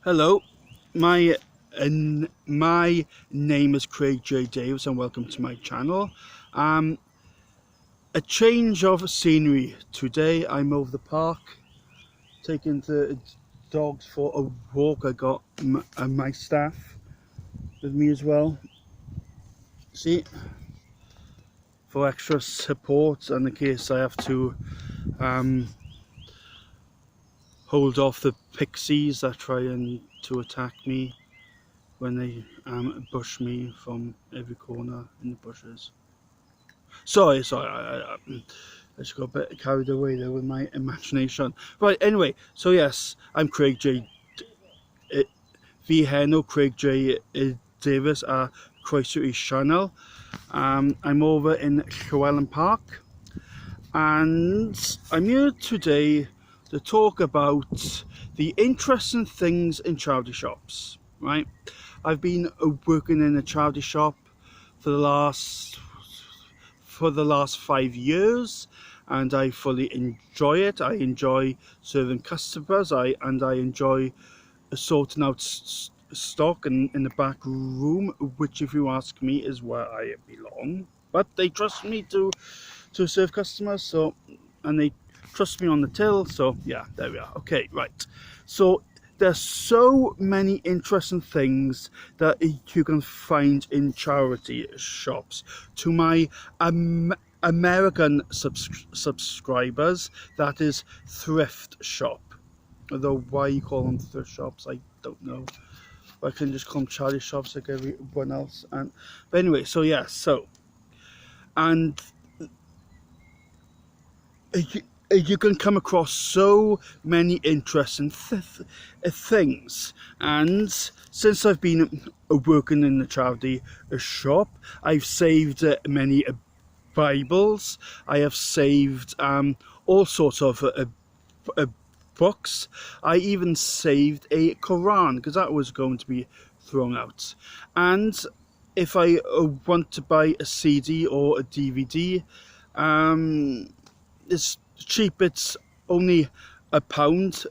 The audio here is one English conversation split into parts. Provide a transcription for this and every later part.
Hello, my my name is Craig J. Davis and welcome to my channel. A change of scenery. Today I'm over the park taking the dogs for a walk. I got my staff with me as well. See, for extra support and in case I have to hold off the pixies that try to attack me when they bush me from every corner in the bushes. Sorry, I just got a bit carried away there with my imagination. Right, anyway, so yes, I'm Craig J. Craig J. Davis, Croeso channel. I'm over in Llewelyn Park, and I'm here today to talk about the interesting things in charity shops. Right, I've been working in a charity shop for the last 5 years, and I fully enjoy it. I enjoy serving customers, I enjoy sorting out stock in the back room, which, if you ask me, is where I belong. But they trust me to serve customers, so, and they trust me on the till, so yeah, there we are. Okay, right, so there's so many interesting things that you can find in charity shops. To my American subscribers, that is thrift shop. Although why you call them thrift shops, I don't know. I can just call them charity shops like everyone else. But anyway, so yeah, and you can come across so many interesting things. And since I've been working in the charity shop, I've saved many Bibles. I have saved all sorts of books. I even saved a Quran because that was going to be thrown out. And if I want to buy a CD or a DVD, it's cheap. It's only £1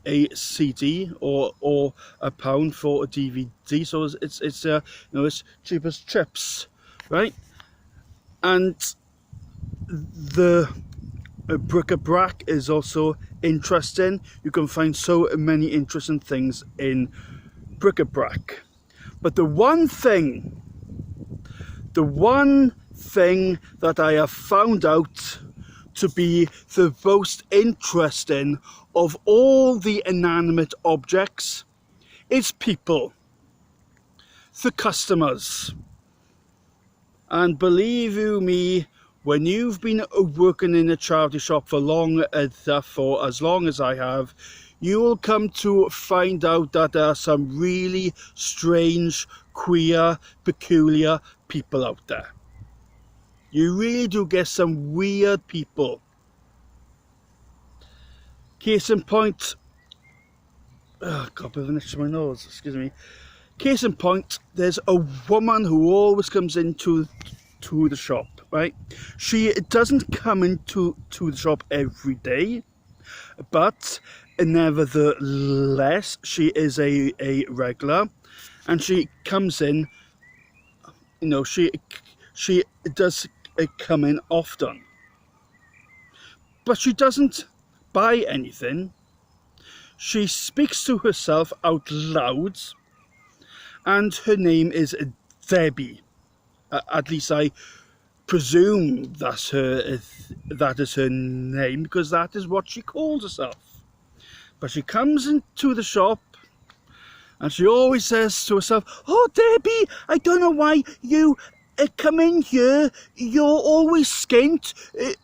a CD or £1 for a DVD. So it's it's cheap as chips, right? And the bric-a-brac is also interesting. You can find so many interesting things in bric-a-brac. But the one thing that I have found out to be the most interesting of all the inanimate objects is people, the customers. And believe you me, when you've been working in a charity shop for as long as I have, you will come to find out that there are some really strange, queer, peculiar people out there. You really do get some weird people. Case in point, got a bit of an itch in my nose, excuse me. Case in point, there's a woman who always comes into the shop, right? She doesn't come into the shop every day, but nevertheless, she is a regular, and she comes in. She does come in often, but she doesn't buy anything. She speaks to herself out loud, and her name is Debbie. At least I presume that is her name, because that is what she calls herself. But she comes into the shop and she always says to herself, "Oh, Debbie, I don't know why you come in here. You're always skint.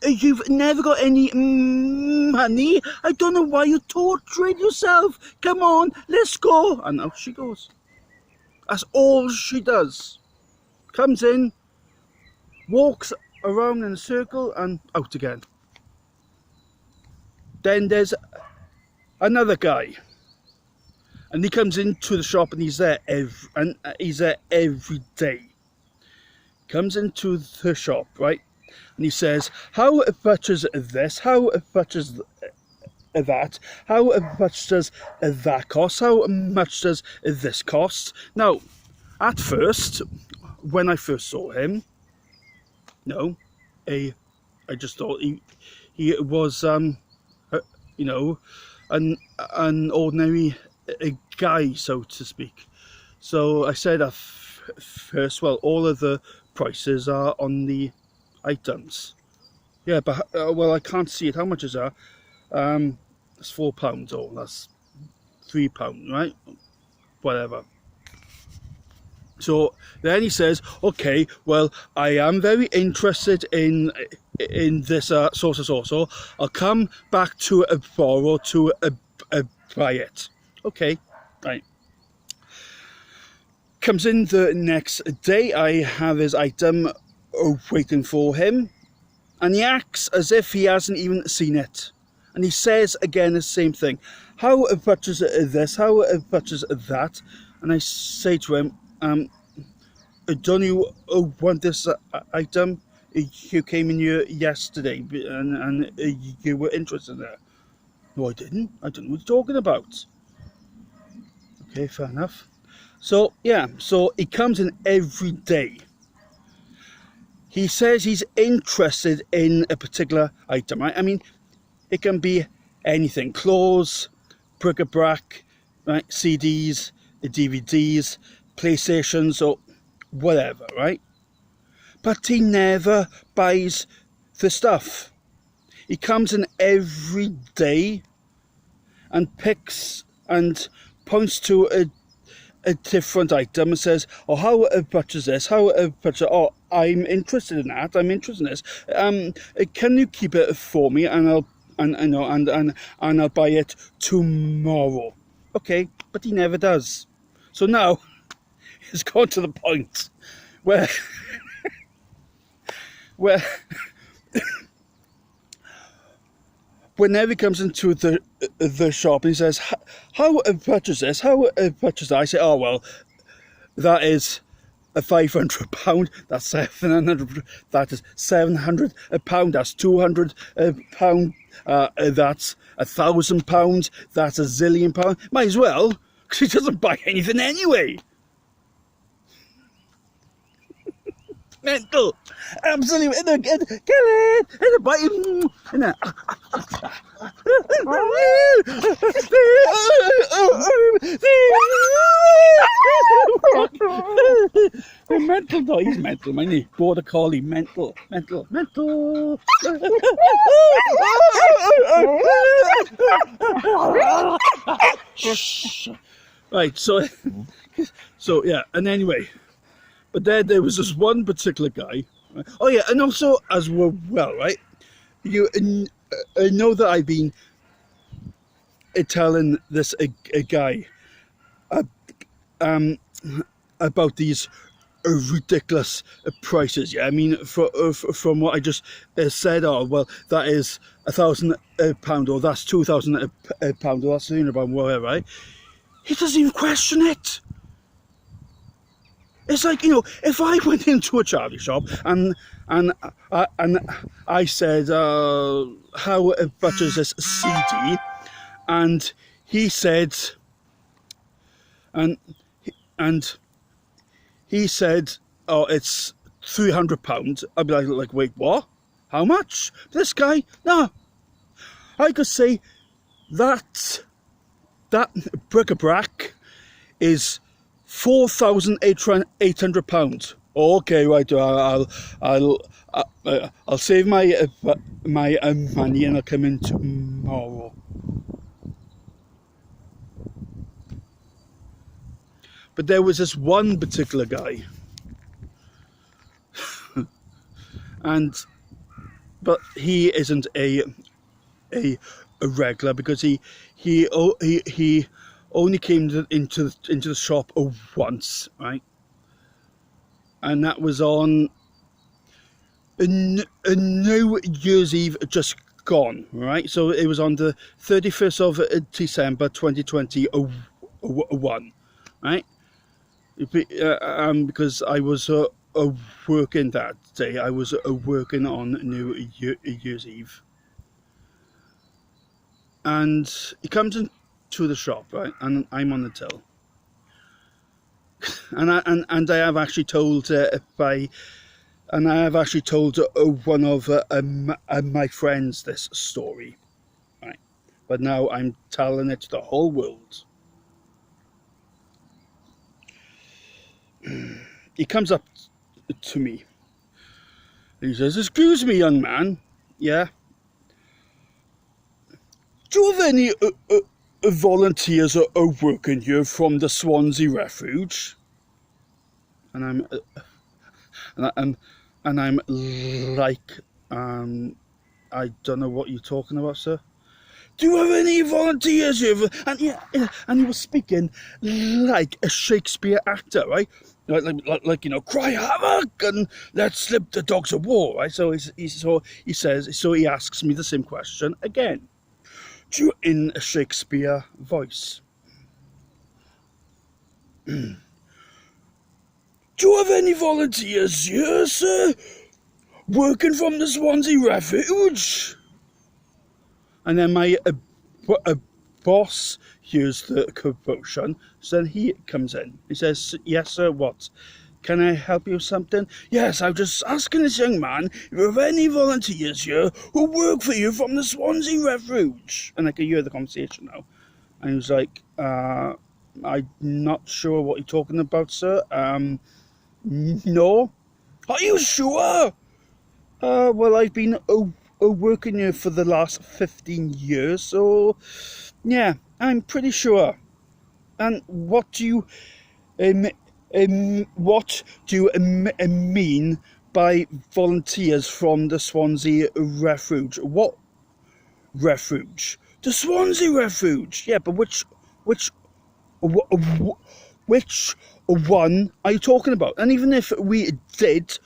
You've never got any money. I don't know why you're torturing yourself. Come on, let's go." And out she goes. That's all she does. Comes in, walks around in a circle and out again. Then there's another guy, and he comes into the shop and he's there every day. Comes into the shop, right, and he says, "How much is this? How much is that? How much does that cost? How much does this cost? Now, at first, when I first saw him, no, I just thought he was you know, an ordinary guy, so to speak. So I said at first, well, all of the prices are on the items. Yeah, but well, I can't see it. How much is that? It's £4, or that's £3, right? Whatever. So then he says, okay, well, I am very interested in this sauce. I'll come back to a borrow to buy it. Okay, right. Comes in the next day, I have his item waiting for him, and he acts as if he hasn't even seen it. And he says again the same thing. How much is this? How much is that? And I say to him, don't you want this item? You came in here yesterday and you were interested in it. No, I didn't. I don't know what you're talking about. Okay, fair enough. So, yeah, so he comes in every day. He says he's interested in a particular item, right? I mean, it can be anything. Clothes, bric-a-brac, right? CDs, DVDs, PlayStations, or whatever, right? But he never buys the stuff. He comes in every day and picks and points to a different item and says, oh, how much is this? How much? Oh, I'm interested in that. I'm interested in this. Can you keep it for me, and I'll buy it tomorrow. Okay, but he never does. So now it's gone to the point where whenever he comes into the shop and he says, how much is this? How much is that? I say, oh, well, that is a £500. That's 700. That is £700. That's £200. That's £1,000. That's £1,000,000,000. Might as well, because he doesn't buy anything anyway. Mental, absolutely. Get it, in a bite. Mental, no, he's mental, man. He border collie, mental. Right, so yeah, and anyway. But there was this one particular guy. Right? Oh yeah, and also as well, right? You know that I've been telling this a guy about these ridiculous prices. Yeah, I mean, from what I just said, oh well, that is £1,000, or that's £2,000, or that's £300, whatever. Right? He doesn't even question it. It's like, you know, if I went into a charity shop and I said, how much is this CD? And he said, and he said, oh, it's £300. I'd be like, wait, what? How much? This guy? No. I could say that bric-a-brac is £4,800. Okay, right. I'll save my money and I'll come in tomorrow. But there was this one particular guy, but he isn't a regular, because he only came into the shop once, right? And that was on a New Year's Eve just gone, right? So it was on the 31st of December 2021, right? Because I was working that day. I was working on New Year's Eve. and he comes into the shop, right, and I'm on the till, and I have actually told one of my friends this story, right, but now I'm telling it to the whole world. He comes up to me. He says, "Excuse me, young man. Yeah. Do you have any volunteers working here from the Swansea Refuge?" And I'm like, I don't know what you're talking about, sir. Do you have any volunteers here? And yeah, and he was speaking like a Shakespeare actor, right? Like you know, cry havoc and let's slip the dogs of war, right? So he asks me the same question again. Do you, in a Shakespeare voice? Do you have any volunteers here, sir? Working from the Swansea Refuge? And then my boss hears the commotion, so then he comes in. He says, "Yes, sir, what? Can I help you with something?" "Yes, I was just asking this young man if you have any volunteers here who work for you from the Swansea Refuge." And I can hear the conversation now. And he was like, "I'm not sure what you're talking about, sir. No." "Are you sure?" Well, I've been working here for the last 15 years, so yeah, I'm pretty sure." "And what do you mean by volunteers from the Swansea Refuge?" "What refuge?" "The Swansea Refuge." "Yeah, but which which one are you talking about? And even if we did,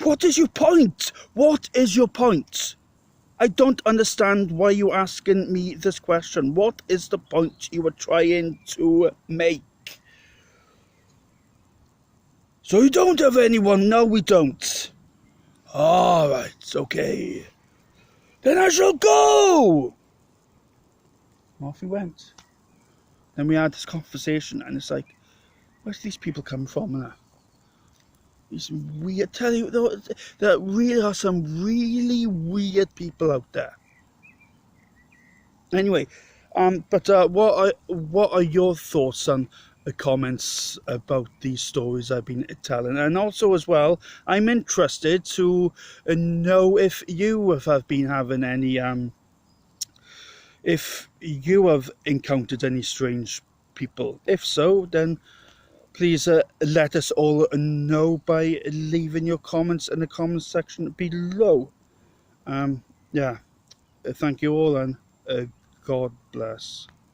what is your point? What is your point? I don't understand why you're asking me this question. What is the point you were trying to make?" "So you don't have anyone?" "No, we don't." "All right, okay. Then I shall go." Off he went. Then we had this conversation, and it's like, where's these people coming from? And these weird. Tell you, there really are some really weird people out there. Anyway, but what are your thoughts and comments about these stories I've been telling? And also as well, I'm interested to know if you have been having any if you have encountered any strange people. If so, then please let us all know by leaving your comments in the comments section below. Yeah, thank you all, and God bless.